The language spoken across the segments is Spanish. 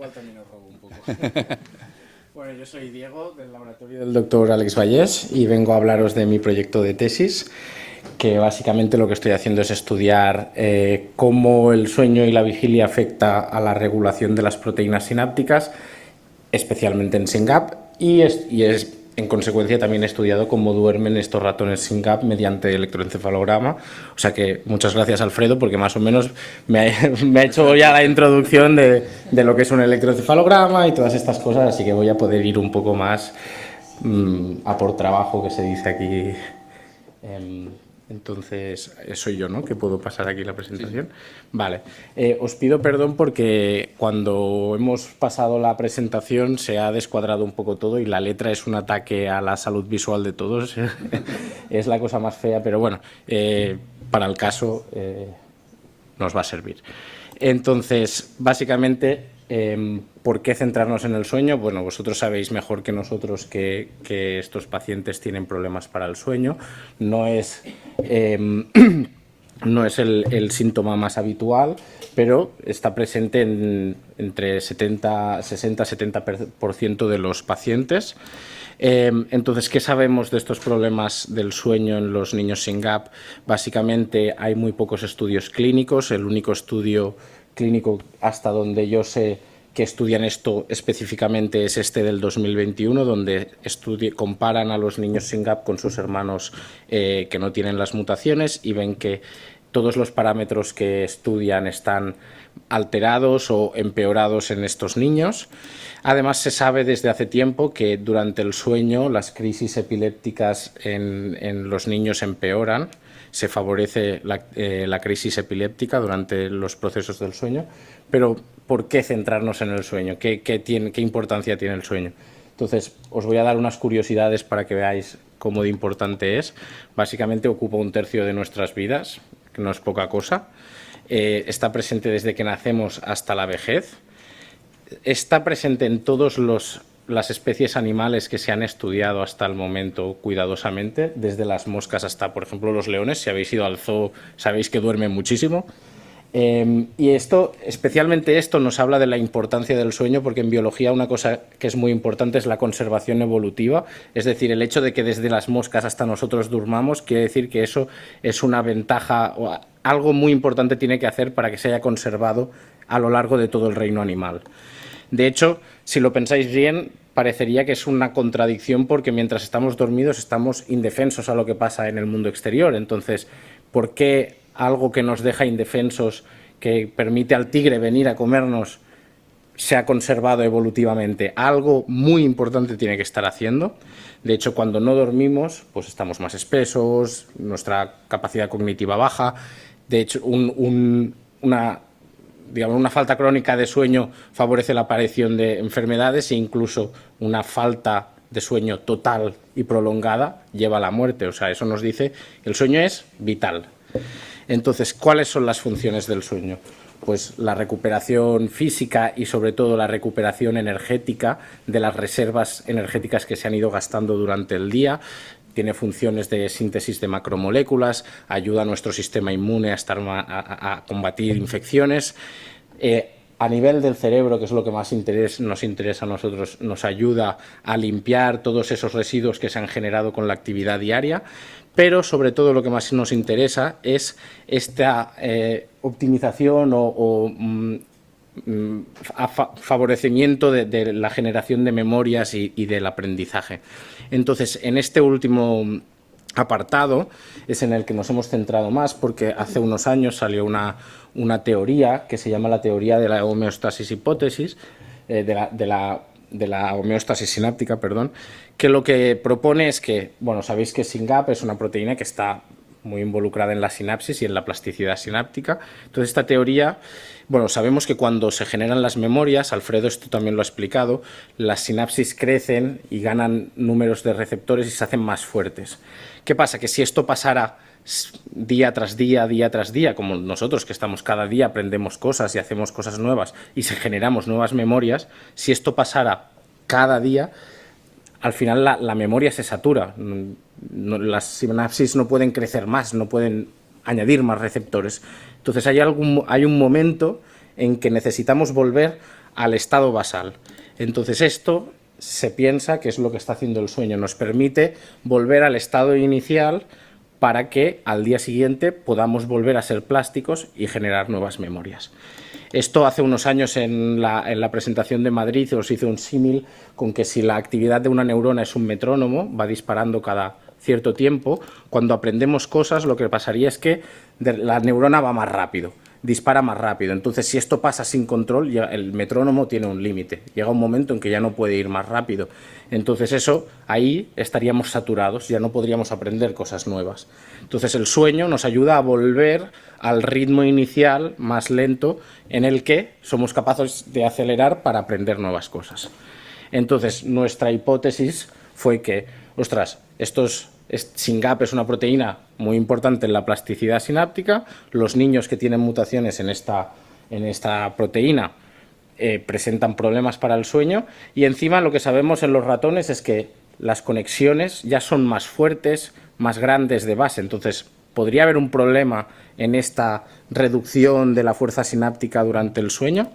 igual también os robo un poco. Bueno, yo soy Diego, del laboratorio del doctor Alex Vallés, y vengo a hablaros de mi proyecto de tesis, que básicamente lo que estoy haciendo es estudiar cómo el sueño y la vigilia afecta a la regulación de las proteínas sinápticas, especialmente en SYNGAP, y en consecuencia también he estudiado cómo duermen estos ratones SYNGAP mediante electroencefalograma. O sea que muchas gracias, Alfredo, porque más o menos me ha hecho ya la introducción de lo que es un electroencefalograma y todas estas cosas, así que voy a poder ir un poco más a por trabajo, que se dice aquí. Entonces, soy yo, ¿no?, que puedo pasar aquí la presentación. Sí. Vale. Os pido perdón porque cuando hemos pasado la presentación se ha descuadrado un poco todo y la letra es un ataque a la salud visual de todos. Es la cosa más fea, pero bueno, para el caso nos va a servir. Entonces, básicamente, ¿por qué centrarnos en el sueño? Bueno, vosotros sabéis mejor que nosotros que estos pacientes tienen problemas para el sueño. No es el síntoma más habitual, pero está presente en entre 60-70% de los pacientes. Entonces, ¿qué sabemos de estos problemas del sueño en los niños SYNGAP? Básicamente hay muy pocos estudios clínicos. El único estudio clínico hasta donde yo sé que estudian esto específicamente es este del 2021, donde comparan a los niños SYNGAP con sus hermanos que no tienen las mutaciones y ven que todos los parámetros que estudian están alterados o empeorados en estos niños. Además, se sabe desde hace tiempo que durante el sueño las crisis epilépticas en los niños empeoran. Se favorece la crisis epiléptica durante los procesos del sueño. Pero, ¿por qué centrarnos en el sueño? ¿Qué importancia tiene el sueño? Entonces, os voy a dar unas curiosidades para que veáis cómo de importante es. Básicamente ocupa 1/3 de nuestras vidas, que no es poca cosa. Está presente desde que nacemos hasta la vejez. Está presente en todas las especies animales que se han estudiado hasta el momento cuidadosamente, desde las moscas hasta, por ejemplo, los leones. Si habéis ido al zoo, sabéis que duermen muchísimo. Y especialmente esto nos habla de la importancia del sueño, porque en biología una cosa que es muy importante es la conservación evolutiva. Es decir, el hecho de que desde las moscas hasta nosotros durmamos quiere decir que eso es una ventaja, o algo muy importante tiene que hacer para que se haya conservado a lo largo de todo el reino animal. De hecho, si lo pensáis bien, parecería que es una contradicción, porque mientras estamos dormidos estamos indefensos a lo que pasa en el mundo exterior. Entonces, ¿por qué algo que nos deja indefensos, que permite al tigre venir a comernos, se ha conservado evolutivamente? Algo muy importante tiene que estar haciendo. De hecho, cuando no dormimos, pues estamos más espesos, nuestra capacidad cognitiva baja. De hecho, una falta crónica de sueño favorece la aparición de enfermedades, e incluso una falta de sueño total y prolongada lleva a la muerte. O sea, eso nos dice que el sueño es vital. Entonces, ¿cuáles son las funciones del sueño? Pues la recuperación física y sobre todo la recuperación energética de las reservas energéticas que se han ido gastando durante el día. Tiene funciones de síntesis de macromoléculas, ayuda a nuestro sistema inmune a combatir infecciones. A nivel del cerebro, que es lo que más nos interesa a nosotros, nos ayuda a limpiar todos esos residuos que se han generado con la actividad diaria. Pero sobre todo lo que más nos interesa es esta optimización o favorecimiento de la generación de memorias y del aprendizaje. Entonces, en este último apartado es en el que nos hemos centrado más, porque hace unos años salió una teoría que se llama la teoría de la homeostasis hipótesis, de la homeostasis sináptica, perdón, que lo que propone es que, bueno, sabéis que SYNGAP es una proteína que está muy involucrada en la sinapsis y en la plasticidad sináptica. Entonces, esta teoría, bueno, sabemos que cuando se generan las memorias, Alfredo esto también lo ha explicado, las sinapsis crecen y ganan números de receptores y se hacen más fuertes. ¿Qué pasa? Que si esto pasara día tras día, como nosotros, que estamos cada día, aprendemos cosas y hacemos cosas nuevas y generamos nuevas memorias, si esto pasara cada día, al final la memoria se satura. Las sinapsis no pueden crecer más, no pueden añadir más receptores. Entonces hay un momento en que necesitamos volver al estado basal. Entonces esto se piensa que es lo que está haciendo el sueño, nos permite volver al estado inicial para que al día siguiente podamos volver a ser plásticos y generar nuevas memorias. Esto hace unos años en la presentación de Madrid os hice un símil con que si la actividad de una neurona es un metrónomo, va disparando cada cierto tiempo, cuando aprendemos cosas lo que pasaría es que la neurona va más rápido, dispara más rápido. Entonces, si esto pasa sin control, ya el metrónomo tiene un límite. Llega un momento en que ya no puede ir más rápido. Entonces, ahí estaríamos saturados, ya no podríamos aprender cosas nuevas. Entonces, el sueño nos ayuda a volver al ritmo inicial más lento en el que somos capaces de acelerar para aprender nuevas cosas. Entonces, nuestra hipótesis fue que, SYNGAP es una proteína muy importante en la plasticidad sináptica. Los niños que tienen mutaciones en esta proteína presentan problemas para el sueño, y encima lo que sabemos en los ratones es que las conexiones ya son más fuertes, más grandes de base. Entonces, ¿podría haber un problema en esta reducción de la fuerza sináptica durante el sueño?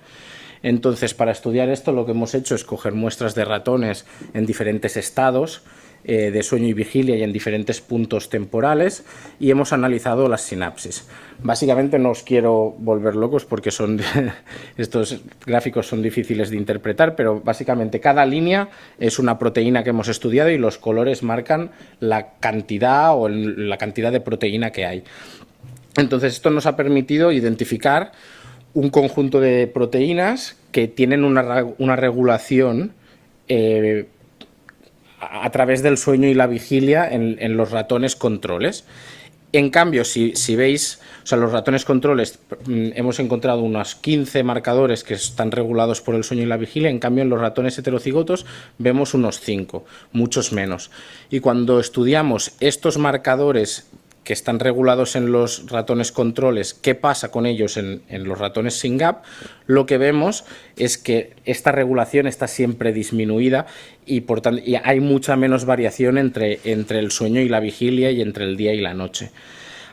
Entonces, para estudiar esto, lo que hemos hecho es coger muestras de ratones en diferentes estados de sueño y vigilia y en diferentes puntos temporales, y hemos analizado las sinapsis. Básicamente no os quiero volver locos porque estos gráficos son difíciles de interpretar, pero básicamente cada línea es una proteína que hemos estudiado y los colores marcan la cantidad o la cantidad de proteína que hay. Entonces, esto nos ha permitido identificar un conjunto de proteínas que tienen una regulación a través del sueño y la vigilia en los ratones controles. En cambio, si veis, los ratones controles, hemos encontrado unos 15 marcadores que están regulados por el sueño y la vigilia. En cambio, en los ratones heterocigotos vemos unos 5, muchos menos. Y cuando estudiamos estos marcadores que están regulados en los ratones controles, qué pasa con ellos en los ratones SYNGAP, lo que vemos es que esta regulación está siempre disminuida y por tanto hay mucha menos variación entre el sueño y la vigilia y entre el día y la noche.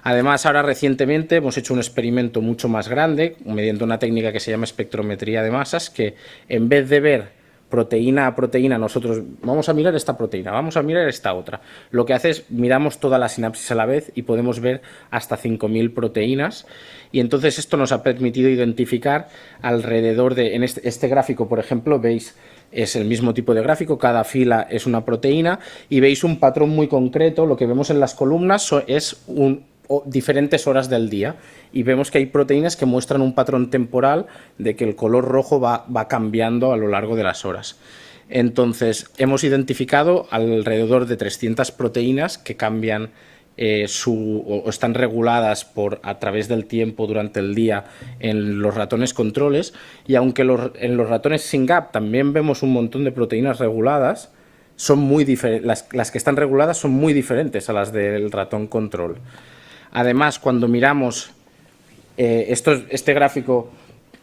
Además, ahora recientemente hemos hecho un experimento mucho más grande mediante una técnica que se llama espectrometría de masas, que en vez de ver proteína a proteína, nosotros vamos a mirar esta proteína, vamos a mirar esta otra. Lo que hace es miramos toda la sinapsis a la vez y podemos ver hasta 5.000 proteínas, y entonces esto nos ha permitido identificar alrededor de, en este gráfico, por ejemplo, veis, es el mismo tipo de gráfico, cada fila es una proteína y veis un patrón muy concreto. Lo que vemos en las columnas es diferentes horas del día, y vemos que hay proteínas que muestran un patrón temporal de que el color rojo va cambiando a lo largo de las horas. Entonces, hemos identificado alrededor de 300 proteínas que cambian o están reguladas a través del tiempo durante el día en los ratones controles, y aunque en los ratones SYNGAP también vemos un montón de proteínas reguladas, son muy las que están reguladas son muy diferentes a las del ratón control. Además, cuando miramos, este gráfico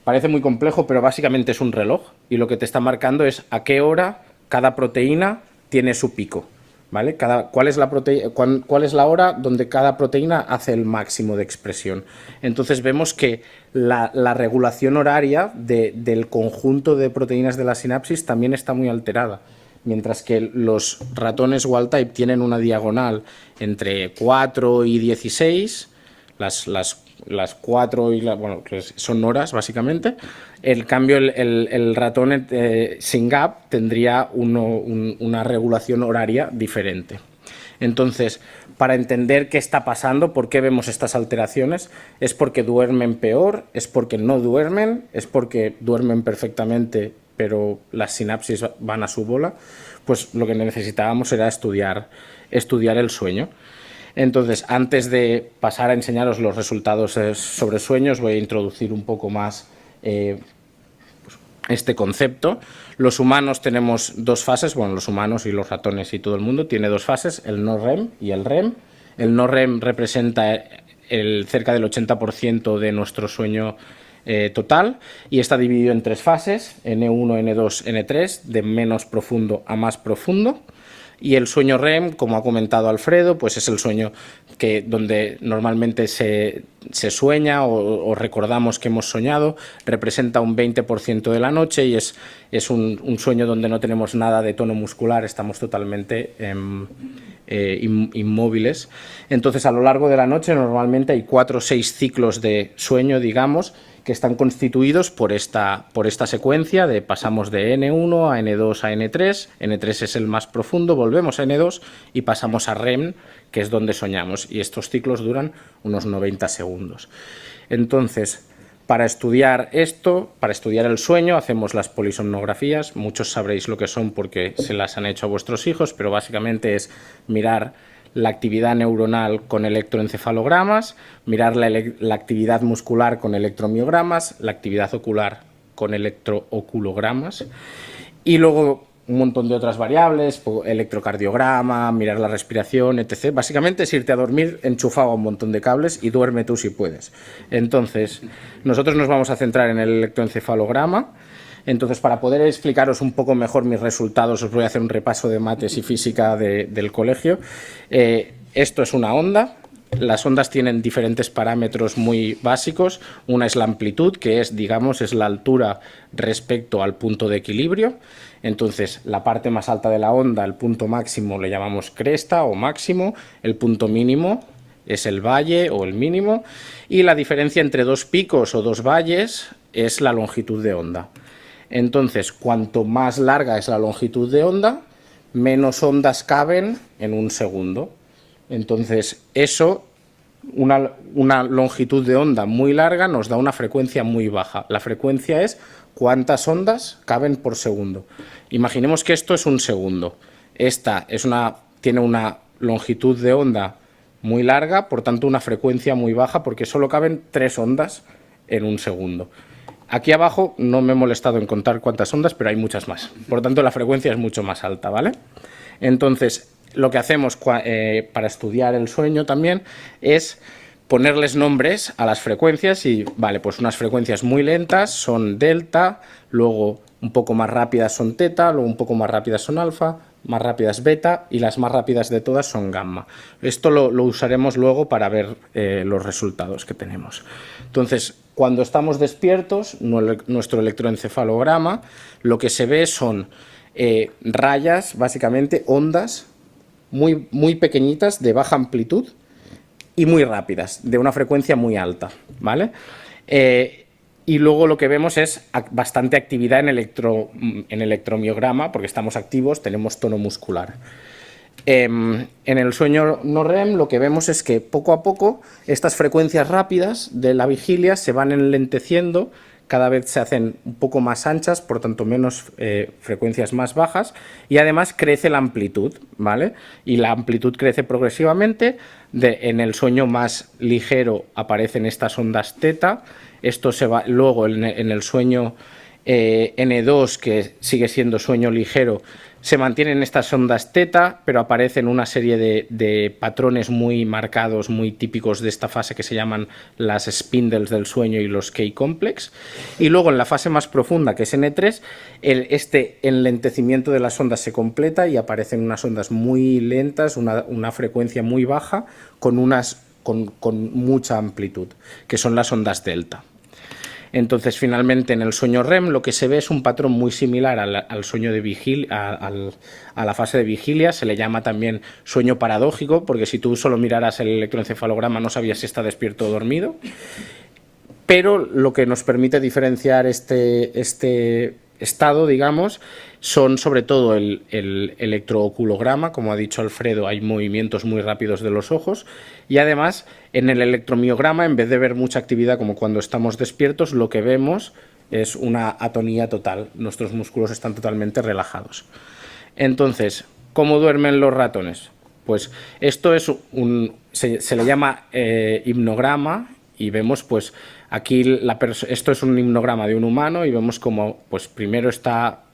parece muy complejo, pero básicamente es un reloj, y lo que te está marcando es a qué hora cada proteína tiene su pico, ¿vale? ¿Cuál es la hora donde cada proteína hace el máximo de expresión? Entonces vemos que la regulación horaria del conjunto de proteínas de la sinapsis también está muy alterada. Mientras que los ratones wild-type tienen una diagonal entre 4 y 16, las 4 y bueno, son horas básicamente. En cambio, el ratón SYNGAP tendría una regulación horaria diferente. Entonces, para entender qué está pasando, por qué vemos estas alteraciones, es porque duermen peor, es porque no duermen, es porque duermen perfectamente pero las sinapsis van a su bola. Pues lo que necesitábamos era estudiar el sueño. Entonces, antes de pasar a enseñaros los resultados sobre sueños, voy a introducir un poco más este concepto. Los humanos tenemos dos fases, bueno, los humanos y los ratones y todo el mundo tiene dos fases, el no REM y el REM. El no REM representa cerca del 80% de nuestro sueño total, y está dividido en tres fases, N1, N2, N3, de menos profundo a más profundo. Y el sueño REM, como ha comentado Alfredo, pues es el sueño donde normalmente se sueña o recordamos que hemos soñado, representa un 20% de la noche y es un sueño donde no tenemos nada de tono muscular, estamos totalmente inmóviles. Entonces, a lo largo de la noche normalmente hay 4 o 6 ciclos de sueño, digamos, que están constituidos por esta secuencia de pasamos de N1 a N2 a N3, N3 es el más profundo, volvemos a N2 y pasamos a REM, que es donde soñamos, y estos ciclos duran unos 90 segundos. Entonces, para estudiar esto, para estudiar el sueño, hacemos las polisomnografías, muchos sabréis lo que son porque se las han hecho a vuestros hijos, pero básicamente es mirar la actividad neuronal con electroencefalogramas, mirar la actividad muscular con electromiogramas, la actividad ocular con electrooculogramas y luego un montón de otras variables, electrocardiograma, mirar la respiración, etc. Básicamente es irte a dormir enchufado a un montón de cables y duerme tú si puedes. Entonces, nosotros nos vamos a centrar en el electroencefalograma. Entonces, para poder explicaros un poco mejor mis resultados, os voy a hacer un repaso de mates y física del colegio. Esto es una onda. Las ondas tienen diferentes parámetros muy básicos. Una es la amplitud, que es, digamos, es la altura respecto al punto de equilibrio. Entonces, la parte más alta de la onda, el punto máximo, le llamamos cresta o máximo. El punto mínimo es el valle o el mínimo. Y la diferencia entre dos picos o dos valles es la longitud de onda. Entonces, cuanto más larga es la longitud de onda, menos ondas caben en un segundo. Entonces, una longitud de onda muy larga nos da una frecuencia muy baja. La frecuencia es cuántas ondas caben por segundo. Imaginemos que esto es un segundo. Esta tiene una longitud de onda muy larga, por tanto una frecuencia muy baja, porque solo caben 3 ondas en un segundo. Aquí abajo no me he molestado en contar cuántas ondas, pero hay muchas más. Por tanto, la frecuencia es mucho más alta, ¿vale? Entonces, lo que hacemos para estudiar el sueño también es ponerles nombres a las frecuencias y, vale, pues unas frecuencias muy lentas son delta, luego un poco más rápidas son teta, luego un poco más rápidas son alfa, más rápidas beta y las más rápidas de todas son gamma. Esto lo usaremos luego para ver los resultados que tenemos. Entonces, cuando estamos despiertos, nuestro electroencefalograma, lo que se ve son rayas, básicamente ondas muy, muy pequeñitas de baja amplitud y muy rápidas, de una frecuencia muy alta, ¿vale? Y luego lo que vemos es bastante actividad en electromiograma, porque estamos activos, tenemos tono muscular. En el sueño no REM lo que vemos es que poco a poco estas frecuencias rápidas de la vigilia se van enlenteciendo, cada vez se hacen un poco más anchas, por tanto menos frecuencias más bajas, y además crece la amplitud, ¿vale? Y la amplitud crece progresivamente. En el sueño más ligero aparecen estas ondas teta. Esto se va luego en el sueño N2, que sigue siendo sueño ligero, se mantienen estas ondas teta, pero aparecen una serie de patrones muy marcados, muy típicos de esta fase, que se llaman las spindles del sueño y los K-complex. Y luego en la fase más profunda, que es N3, este enlentecimiento de las ondas se completa y aparecen unas ondas muy lentas, una frecuencia muy baja, con mucha amplitud, que son las ondas delta. Entonces, finalmente, en el sueño REM lo que se ve es un patrón muy similar al sueño de vigilia, a la fase de vigilia. Se le llama también sueño paradójico, porque si tú solo miraras el electroencefalograma no sabías si está despierto o dormido. Pero lo que nos permite diferenciar este estado, digamos, son sobre todo el electrooculograma. Como ha dicho Alfredo, hay movimientos muy rápidos de los ojos, y además en el electromiograma, en vez de ver mucha actividad como cuando estamos despiertos, lo que vemos es una atonía total. Nuestros músculos están totalmente relajados. Entonces, ¿cómo duermen los ratones? Pues esto es se le llama hipnograma, y vemos, pues aquí esto es un hipnograma de un humano, y vemos como pues primero está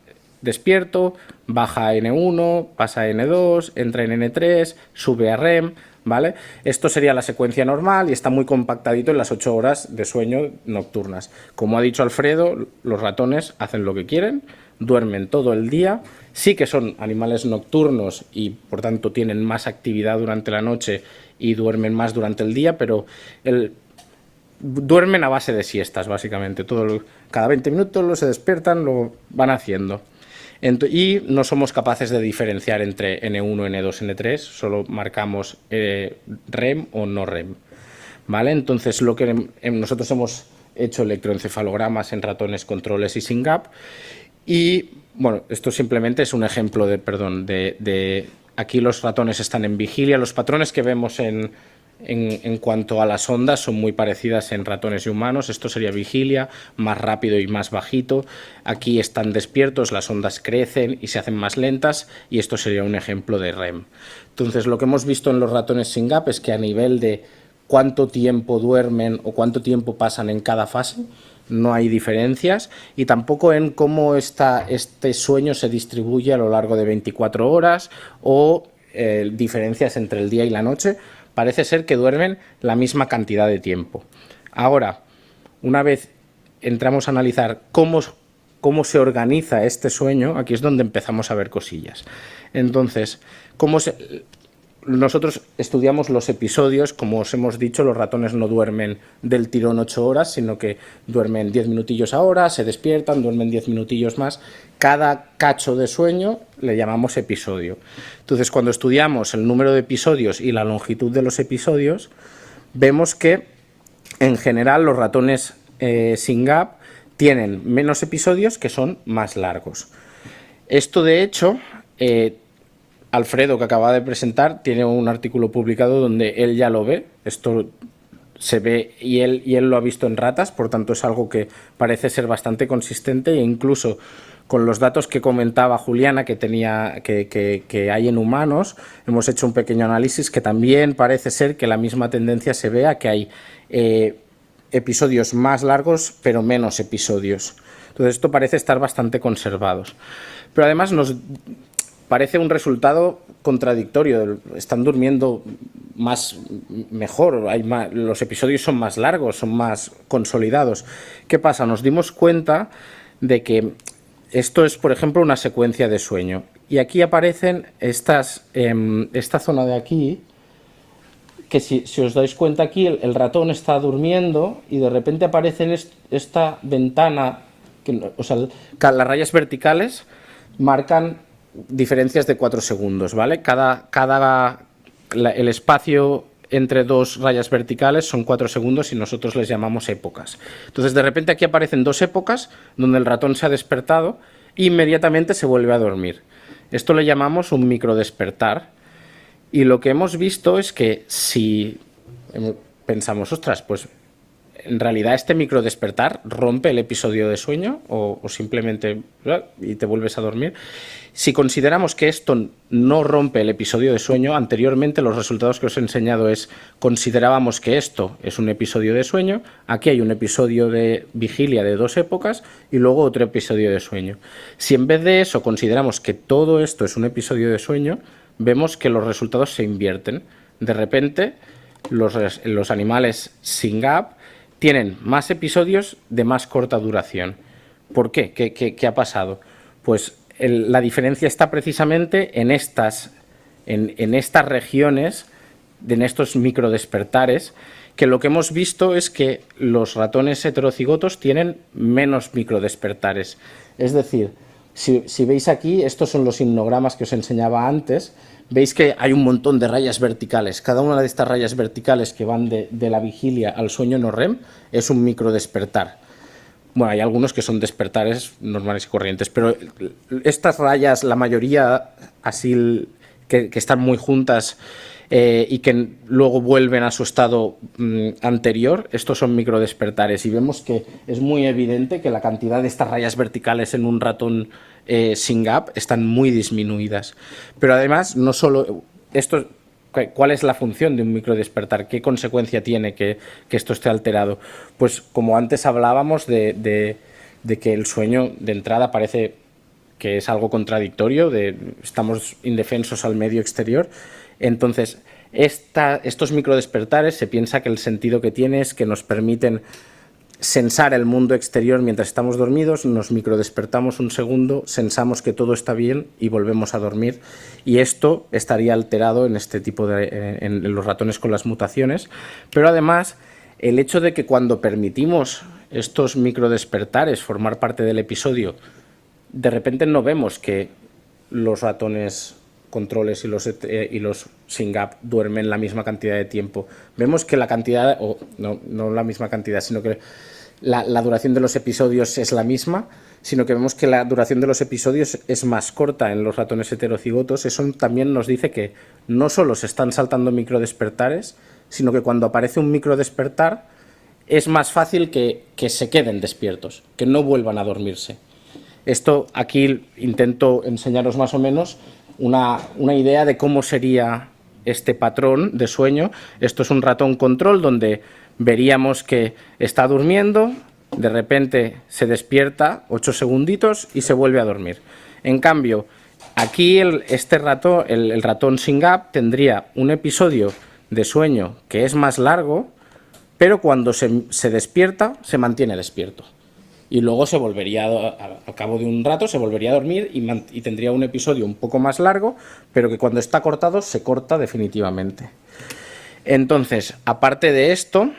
despierto, baja a N1, pasa a N2, entra en N3, sube a REM, ¿vale? Esto sería la secuencia normal y está muy compactadito en las 8 horas de sueño nocturnas. Como ha dicho Alfredo, los ratones hacen lo que quieren, duermen todo el día. Sí que son animales nocturnos y por tanto tienen más actividad durante la noche y duermen más durante el día, pero duermen a base de siestas, básicamente. Cada 20 minutos se despiertan, lo van haciendo. Y no somos capaces de diferenciar entre N1, N2, N3, solo marcamos REM o no REM. ¿Vale? Entonces, lo que nosotros hemos hecho electroencefalogramas en ratones controles y SYNGAP. Y, bueno, esto simplemente es un ejemplo de aquí los ratones están en vigilia. Los patrones que vemos en cuanto a las ondas son muy parecidas en ratones y humanos. Esto sería vigilia, más rápido y más bajito. Aquí están despiertos, las ondas crecen y se hacen más lentas, y esto sería un ejemplo de REM. Entonces, lo que hemos visto en los ratones SYNGAP es que a nivel de cuánto tiempo duermen o cuánto tiempo pasan en cada fase, no hay diferencias, y tampoco en cómo este sueño se distribuye a lo largo de 24 horas o diferencias entre el día y la noche. Parece ser que duermen la misma cantidad de tiempo. Ahora, una vez entramos a analizar cómo se organiza este sueño, aquí es donde empezamos a ver cosillas. Entonces, nosotros estudiamos los episodios. Como os hemos dicho, los ratones no duermen del tirón 8 horas, sino que duermen 10 minutillos ahora, se despiertan, duermen 10 minutillos más. Cada cacho de sueño le llamamos episodio. Entonces, cuando estudiamos el número de episodios y la longitud de los episodios, vemos que, en general, los ratones SYNGAP tienen menos episodios, que son más largos. Esto, de hecho, Alfredo, que acaba de presentar, tiene un artículo publicado donde él ya lo ve. Esto se ve y él lo ha visto en ratas, por tanto es algo que parece ser bastante consistente, e incluso con los datos que comentaba Juliana que hay en humanos, hemos hecho un pequeño análisis que también parece ser que la misma tendencia se vea, que hay episodios más largos pero menos episodios. Entonces esto parece estar bastante conservados. Pero además nos parece un resultado contradictorio. Están durmiendo mejor, los episodios son más largos, son más consolidados. ¿Qué pasa? Nos dimos cuenta de que esto es, por ejemplo, una secuencia de sueño. Y aquí aparecen esta zona de aquí, que si os dais cuenta aquí, el ratón está durmiendo y de repente aparece en esta ventana, las rayas verticales marcan diferencias de 4 segundos, ¿vale? El espacio entre dos rayas verticales son 4 segundos y nosotros les llamamos épocas. Entonces, de repente aquí aparecen 2 épocas donde el ratón se ha despertado e inmediatamente se vuelve a dormir. Esto le llamamos un microdespertar. Y lo que hemos visto es que si pensamos, ostras, pues en realidad este microdespertar rompe el episodio de sueño o simplemente y te vuelves a dormir. Si consideramos que esto no rompe el episodio de sueño, anteriormente los resultados que os he enseñado considerábamos que esto es un episodio de sueño, aquí hay un episodio de vigilia de 2 épocas y luego otro episodio de sueño. Si en vez de eso consideramos que todo esto es un episodio de sueño, vemos que los resultados se invierten. De repente, los animales SYNGAP tienen más episodios de más corta duración. ¿Por qué? ¿Qué ha pasado? Pues la diferencia está precisamente en estas regiones, en estos microdespertares, que lo que hemos visto es que los ratones heterocigotos tienen menos microdespertares. Es decir, si veis aquí, estos son los himnogramas que os enseñaba antes, veis que hay un montón de rayas verticales. Cada una de estas rayas verticales que van de la vigilia al sueño no REM es un microdespertar. Bueno, hay algunos que son despertares normales y corrientes, pero estas rayas, la mayoría así que están muy juntas y que luego vuelven a su estado anterior, estos son microdespertares, y vemos que es muy evidente que la cantidad de estas rayas verticales en un ratón SYNGAP están muy disminuidas. Pero además, no solo esto, ¿cuál es la función de un microdespertar? ¿Qué consecuencia tiene que esto esté alterado? Pues como antes hablábamos de que el sueño de entrada parece que es algo contradictorio, estamos indefensos al medio exterior. Entonces, estos microdespertares se piensa que el sentido que tiene es que nos permiten sensar el mundo exterior mientras estamos dormidos, nos microdespertamos un segundo, sensamos que todo está bien y volvemos a dormir. Y esto estaría alterado en este tipo en los ratones con las mutaciones. Pero además, el hecho de que cuando permitimos estos microdespertares formar parte del episodio, de repente no vemos que los ratones controles y los sin gap duermen la misma cantidad de tiempo. Vemos que la cantidad, o no la misma cantidad, sino que la duración de los episodios es la misma, sino que vemos que la duración de los episodios es más corta en los ratones heterocigotos. Eso también nos dice que no solo se están saltando microdespertares, sino que cuando aparece un microdespertar es más fácil que se queden despiertos, que no vuelvan a dormirse. Esto aquí intento enseñaros más o menos una idea de cómo sería este patrón de sueño. Esto es un ratón control donde veríamos que está durmiendo, de repente se despierta 8 segunditos y se vuelve a dormir. En cambio, aquí el ratón sin gap tendría un episodio de sueño que es más largo, pero cuando se despierta se mantiene despierto. Y luego se volvería, al cabo de un rato, se volvería a dormir y tendría un episodio un poco más largo, pero que cuando está cortado se corta definitivamente. Entonces, aparte de esto,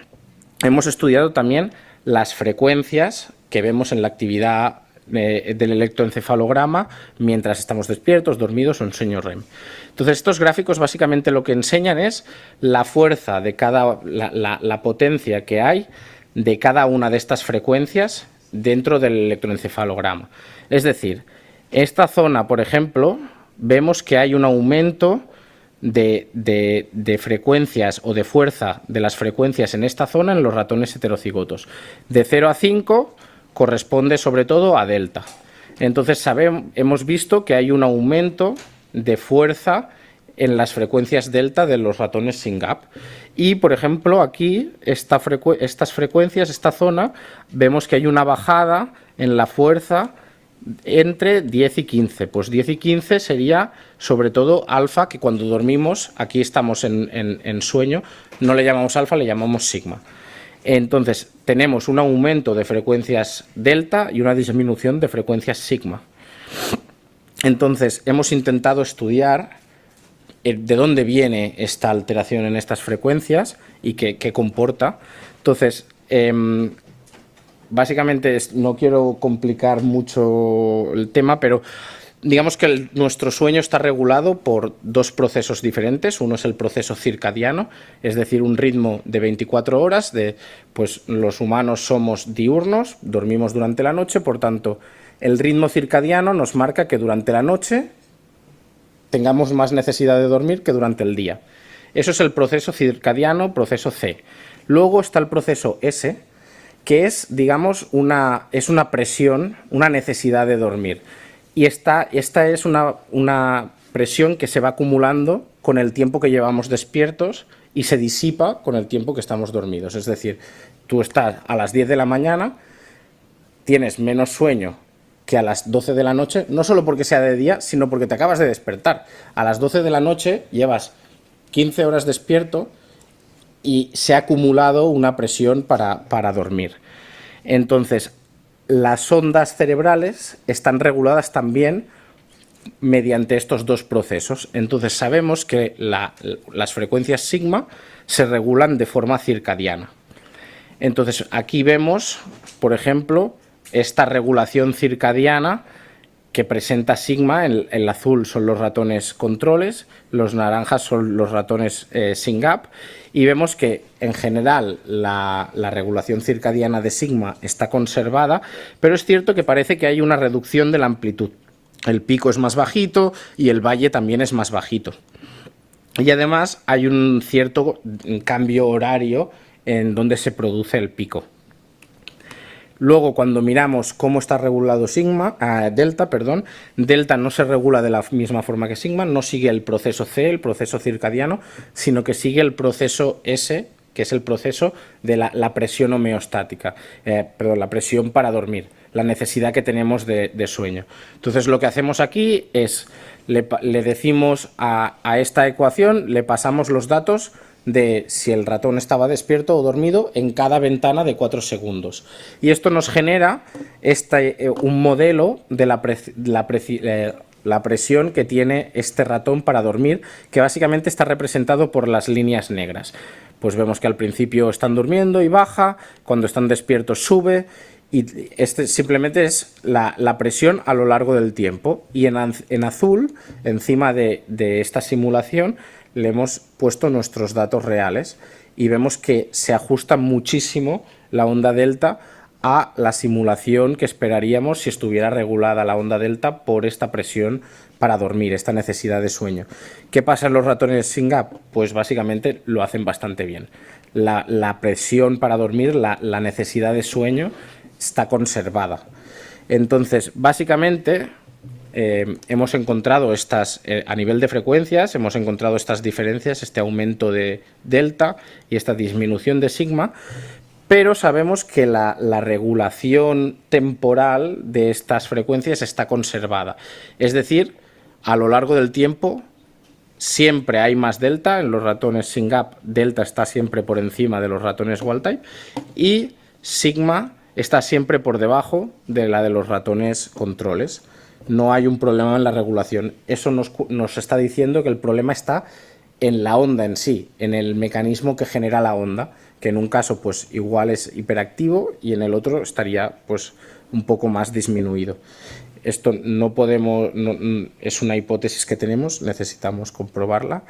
hemos estudiado también las frecuencias que vemos en la actividad del electroencefalograma mientras estamos despiertos, dormidos o en sueño REM. Entonces, estos gráficos básicamente lo que enseñan es la fuerza de la potencia que hay de cada una de estas frecuencias dentro del electroencefalograma. Es decir, esta zona, por ejemplo, vemos que hay un aumento de frecuencias o de fuerza de las frecuencias en esta zona en los ratones heterocigotos. De 0 a 5 corresponde sobre todo a delta. Entonces hemos visto que hay un aumento de fuerza en las frecuencias delta de los ratones sin gap. Y, por ejemplo, aquí, estas frecuencias, esta zona, vemos que hay una bajada en la fuerza entre 10 y 15. Pues 10 y 15 sería, sobre todo, alfa, que cuando dormimos, aquí estamos en sueño, no le llamamos alfa, le llamamos sigma. Entonces, tenemos un aumento de frecuencias delta y una disminución de frecuencias sigma. Entonces, hemos intentado estudiar de dónde viene esta alteración en estas frecuencias y qué comporta. Entonces, básicamente no quiero complicar mucho el tema, pero digamos que nuestro sueño está regulado por dos procesos diferentes. Uno es el proceso circadiano, es decir, un ritmo de 24 horas. Pues los humanos somos diurnos, dormimos durante la noche, por tanto, el ritmo circadiano nos marca que durante la noche tengamos más necesidad de dormir que durante el día. Eso es el proceso circadiano, proceso C. Luego está el proceso S, que es, digamos, una presión, una necesidad de dormir. Y esta es una presión que se va acumulando con el tiempo que llevamos despiertos y se disipa con el tiempo que estamos dormidos. Es decir, tú estás a las 10 de la mañana, tienes menos sueño que a las 12 de la noche, no solo porque sea de día, sino porque te acabas de despertar. A las 12 de la noche llevas 15 horas despierto y se ha acumulado una presión para dormir. Entonces, las ondas cerebrales están reguladas también mediante estos dos procesos. Entonces, sabemos que las frecuencias sigma se regulan de forma circadiana. Entonces, aquí vemos, por ejemplo, esta regulación circadiana que presenta sigma. El azul son los ratones controles, los naranjas son los ratones sin gap, y vemos que en general la regulación circadiana de sigma está conservada, pero es cierto que parece que hay una reducción de la amplitud. El pico es más bajito y el valle también es más bajito. Y además hay un cierto cambio horario en donde se produce el pico. Luego, cuando miramos cómo está regulado delta no se regula de la misma forma que sigma, no sigue el proceso C, el proceso circadiano, sino que sigue el proceso S, que es el proceso de la presión homeostática, la presión para dormir, la necesidad que tenemos de sueño. Entonces, lo que hacemos aquí es, le decimos a esta ecuación, le pasamos los datos de si el ratón estaba despierto o dormido en cada ventana de 4 segundos. Y esto nos genera un modelo de la presión que tiene este ratón para dormir, que básicamente está representado por las líneas negras. Pues vemos que al principio están durmiendo y baja, cuando están despiertos sube, y este simplemente es la presión a lo largo del tiempo. Y en azul, encima de esta simulación, le hemos puesto nuestros datos reales y vemos que se ajusta muchísimo la onda delta a la simulación que esperaríamos si estuviera regulada la onda delta por esta presión para dormir, esta necesidad de sueño. ¿Qué pasa en los ratones SYNGAP? Pues básicamente lo hacen bastante bien. La presión para dormir, la necesidad de sueño está conservada. Entonces, básicamente, hemos encontrado a nivel de frecuencias, hemos encontrado estas diferencias, este aumento de delta y esta disminución de sigma, pero sabemos que la regulación temporal de estas frecuencias está conservada. Es decir, a lo largo del tiempo siempre hay más delta. En los ratones SYNGAP, delta está siempre por encima de los ratones wild type y sigma está siempre por debajo de la de los ratones controles. No hay un problema en la regulación. Eso nos está diciendo que el problema está en la onda en sí, en el mecanismo que genera la onda, que en un caso pues igual es hiperactivo y en el otro estaría pues un poco más disminuido. Esto no podemos, es una hipótesis que tenemos, necesitamos comprobarla.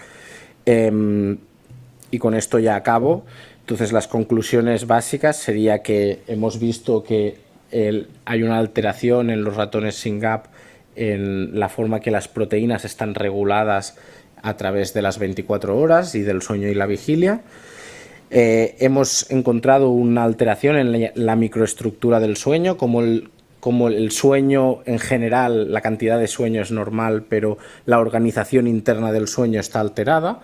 Y con esto ya acabo. Entonces, las conclusiones básicas sería que hemos visto que hay una alteración en los ratones SYNGAP en la forma que las proteínas están reguladas a través de las 24 horas y del sueño y la vigilia. Hemos encontrado una alteración en la microestructura del sueño, como el sueño en general, la cantidad de sueño es normal, pero la organización interna del sueño está alterada.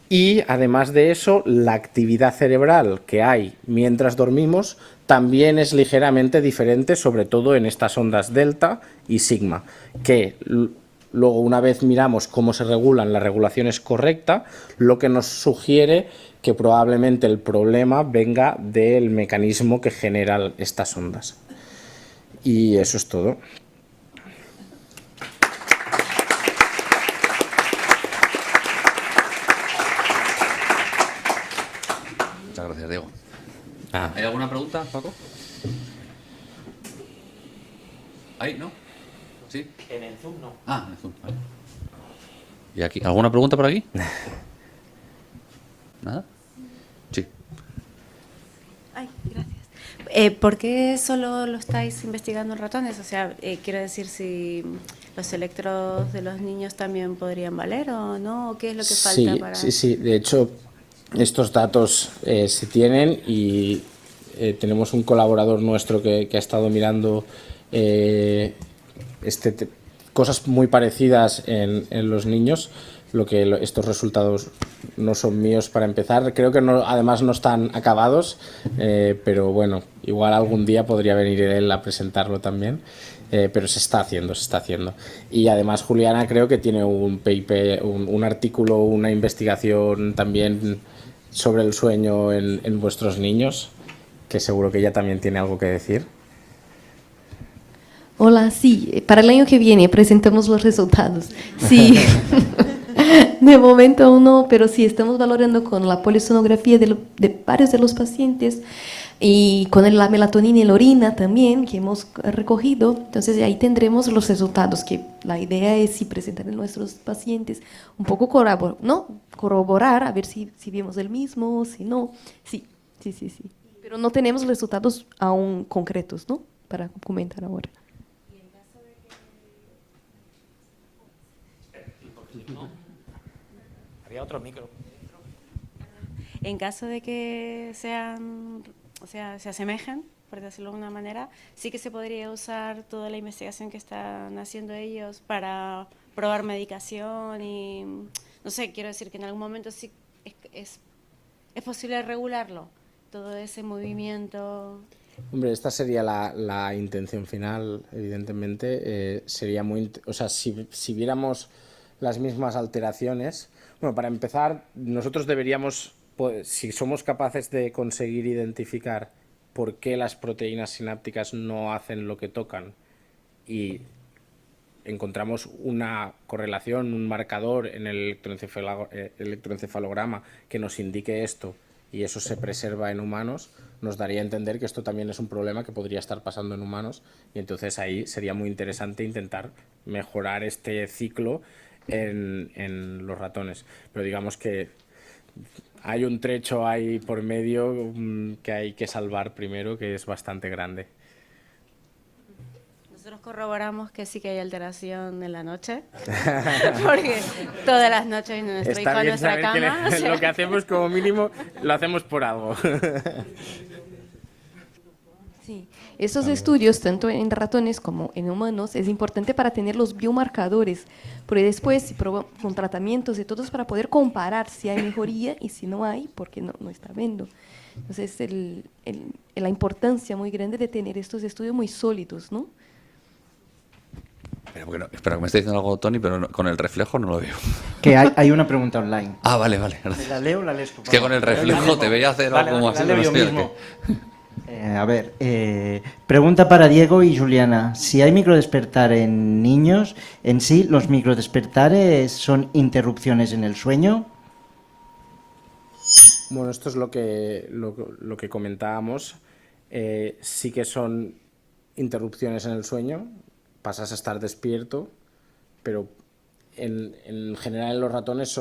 Y además de eso, la actividad cerebral que hay mientras dormimos también es ligeramente diferente, sobre todo en estas ondas delta y sigma, que luego, una vez miramos cómo se regulan, la regulación es correcta, lo que nos sugiere que probablemente el problema venga del mecanismo que genera estas ondas. Y eso es todo. Muchas gracias, Diego. ¿Hay alguna pregunta, Paco? ¿Ahí? ¿No? ¿Sí? En el Zoom no. Ah, en el Zoom, vale. ¿Y aquí? ¿Alguna pregunta por aquí? ¿Nada? Sí. Ay, gracias. ¿Por qué solo lo estáis investigando en ratones? O sea, quiero decir, si los electrodos de los niños también podrían valer o no, ¿o qué es lo que falta para...? Sí. De hecho, estos datos se tienen y tenemos un colaborador nuestro que ha estado mirando cosas muy parecidas en los niños. Estos resultados no son míos para empezar. Creo que además no están acabados, pero bueno, igual algún día podría venir él a presentarlo también. Pero se está haciendo. Y además Juliana creo que tiene un paper, un artículo, una investigación también sobre el sueño en vuestros niños, que seguro que ella también tiene algo que decir. Hola, sí, para el año que viene presentamos los resultados. Sí, de momento aún no, pero sí estamos valorando con la polisonografía de varios de los pacientes y con la melatonina y la orina también que hemos recogido. Entonces ahí tendremos los resultados, que la idea es sí presentar en nuestros pacientes un poco corroborar, a ver si vemos el mismo, si no. Sí. Pero no tenemos resultados aún concretos, ¿no? Para comentar ahora. Había otro micro. En caso de que sean, o sea, se asemejen, por decirlo de alguna manera, sí que se podría usar toda la investigación que están haciendo ellos para probar medicación y, no sé, quiero decir que en algún momento sí es posible regularlo, todo ese movimiento. Hombre, esta sería la intención final, evidentemente. Sería muy, o sea, si viéramos las mismas alteraciones, Bueno, para empezar, nosotros deberíamos, pues, si somos capaces de conseguir identificar por qué las proteínas sinápticas no hacen lo que tocan y encontramos una correlación, un marcador en el electroencefalograma que nos indique esto y eso se preserva en humanos, nos daría a entender que esto también es un problema que podría estar pasando en humanos y entonces ahí sería muy interesante intentar mejorar este ciclo en los ratones. Pero digamos que hay un trecho ahí por medio que hay que salvar primero, que es bastante grande. Nosotros corroboramos que sí que hay alteración en la noche, porque todas las noches nuestro hijo Está en bien nuestra saber cama. que lo que hacemos como mínimo lo hacemos por algo. Sí, esos estudios, tanto en ratones como en humanos, es importante para tener los biomarcadores, porque después, si con tratamientos y todos, para poder comparar si hay mejoría y si no hay, porque no está viendo. Entonces, la importancia muy grande de tener estos estudios muy sólidos, ¿no? Espera, que me está diciendo algo Tony, pero con el reflejo no lo veo. Que hay una pregunta online. Ah, vale, gracias. ¿La leo o la lees tú? Es que con el reflejo te veía hacer algo como así, la leo no yo estoy mismo. aquí. Pregunta para Diego y Juliana. Si hay microdespertar en niños, en sí, ¿los microdespertares son interrupciones en el sueño? Bueno, esto es lo que comentábamos. Sí que son interrupciones en el sueño, pasas a estar despierto, pero en general en los ratones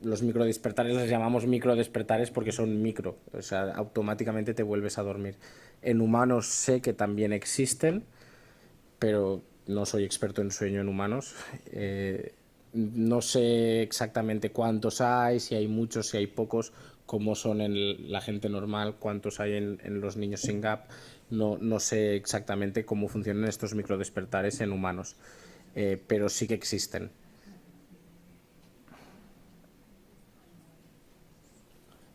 los microdespertares les llamamos microdespertares porque son micro, o sea, automáticamente te vuelves a dormir. En humanos sé que también existen, pero no soy experto en sueño en humanos. No sé exactamente cuántos hay, si hay muchos, si hay pocos, cómo son en la gente normal, cuántos hay en los niños sin gap. No sé exactamente cómo funcionan estos microdespertares en humanos, pero sí que existen.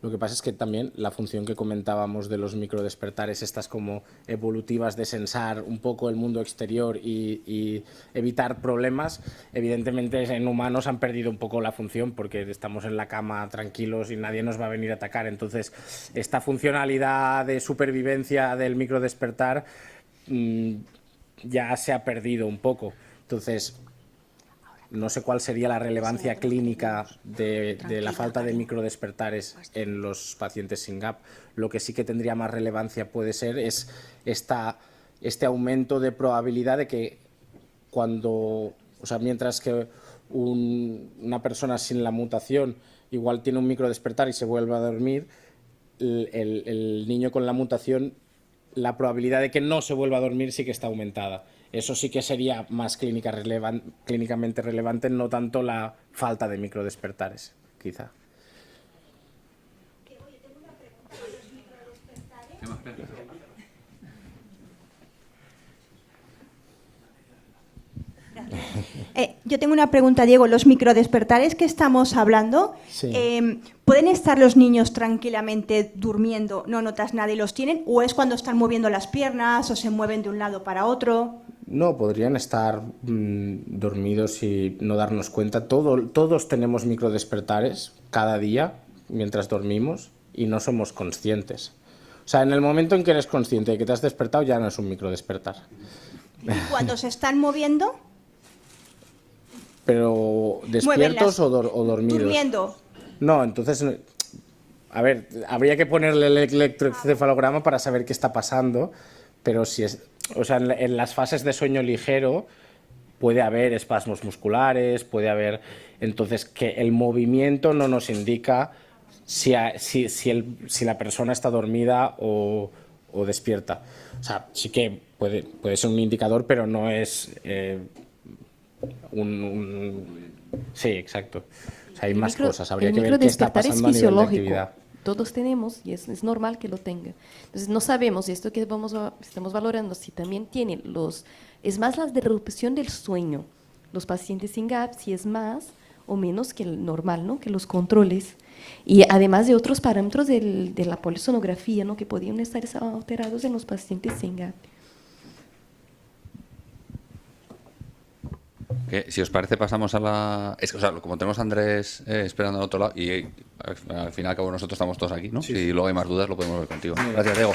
Lo que pasa es que también la función que comentábamos de los microdespertares, estas como evolutivas de sensar un poco el mundo exterior y evitar problemas, evidentemente en humanos han perdido un poco la función porque estamos en la cama tranquilos y nadie nos va a venir a atacar. Entonces, esta funcionalidad de supervivencia del microdespertar ya se ha perdido un poco. Entonces, no sé cuál sería la relevancia clínica de la falta de microdespertares en los pacientes sin gap. Lo que sí que tendría más relevancia puede ser es este aumento de probabilidad de que mientras que una persona sin la mutación igual tiene un microdespertar y se vuelve a dormir, el niño con la mutación, la probabilidad de que no se vuelva a dormir sí que está aumentada. Eso sí que sería más clínicamente relevante, no tanto la falta de microdespertares, quizá. Yo tengo una pregunta, Diego. ¿Los microdespertares que estamos hablando, Sí. pueden estar los niños tranquilamente durmiendo, no notas nada y los tienen? ¿O es cuando están moviendo las piernas o se mueven de un lado para otro? No, podrían estar dormidos y no darnos cuenta. Todos tenemos microdespertares cada día mientras dormimos y no somos conscientes. O sea, en el momento en que eres consciente de que te has despertado ya no es un microdespertar. ¿Y cuando se están moviendo? Pero ¿despiertos o dormidos? Durmiendo. No, entonces, a ver, habría que ponerle el electroencefalograma para saber qué está pasando, pero si es, o sea, en las fases de sueño ligero puede haber espasmos musculares, puede haber, entonces que el movimiento no nos indica si la persona está dormida o despierta. O sea, sí que puede ser un indicador, pero no es Sí, exacto. O sea, hay más cosas. Habría que ver qué está pasando a nivel de actividad. Todos tenemos y es normal que lo tenga. Entonces no sabemos, y esto que estamos valorando, si también tiene es más la disrupción del sueño. Los pacientes sin gap, si es más o menos que el normal, ¿no? Que los controles. Y además de otros parámetros de la polisonografía, ¿no? Que podían estar alterados en los pacientes sin gap. Que, si os parece, pasamos a la... Es que, o sea, como tenemos a Andrés esperando al otro lado, y al fin y al cabo nosotros estamos todos aquí, ¿no? Si luego hay más dudas, lo podemos ver contigo. Gracias, Diego.